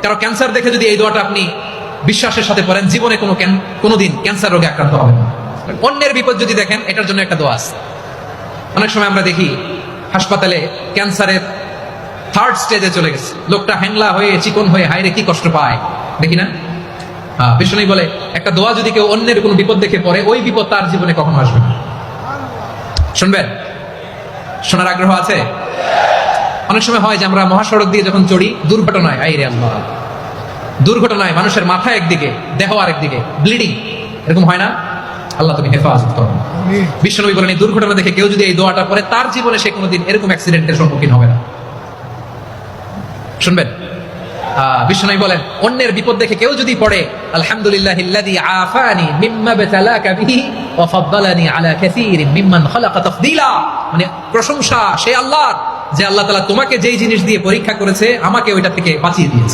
কারো ক্যান্সার দেখে যদি এই দোয়াটা আপনি বিশ্বাসের সাথে পড়েন, জীবনে কোনোদিন ক্যান্সার রোগে আক্রান্ত হবেন না। অন্যের বিপদ যদি দেখেন, এটার জন্য একটা দোয়া আছে। অনেক সময় আমরা দেখি হাসপাতালে ক্যান্সারের 3rd স্টেজে চলে গেছে, লোকটা হ্যাংলা হয়ে চিকন হয়ে হায়রে কি কষ্ট পায়, দেখি না? বিষ্ণু বলে একটা দোয়া যদি কেউ অন্যের কোনো বিপদ দেখে পড়ে, ওই বিপদ তার জীবনে কখনো আসবে না। শুনবেন? শোনার আগ্রহ আছে? অনেক সময় হয় যে আমরা মহাসড়ক দিয়ে যখন চড়ি, দুর্ঘটনায়, আইরে আল্লাহ, দুর্ঘটনায় মানুষের মাথা একদিকে, দেহ আরেকদিকে, ব্লিডিং, এরকম হয় না? আল্লাহ তুমি হেফাজত করো। বিশ্বনবী বলেন এই দুর্ঘটনা দেখে কেউ যদি এই দোয়াটা পড়ে, তার জীবনে সে কোনোদিন এরকম অ্যাক্সিডেন্টের সম্মুখীন হবে না। শুনবেন? বিশ্বনবী বলেন অন্যের বিপদ দেখে কেউ যদি পড়ে, আলহামদুলিল্লাহিল্লাযী আফানি মিম্মা বাতালাকা বিহি ওয়া ফাদ্দালানি আলা কাসীরিন মিম্মান খালাকা তাফদীলা, মানে প্রশংসা সেই আল্লাহর যে আল্লাহ তাআলা তোমাকে যেই জিনিস দিয়ে পরীক্ষা করেছে, আমাকে ওইটা থেকে বাঁচিয়ে দিয়েছে।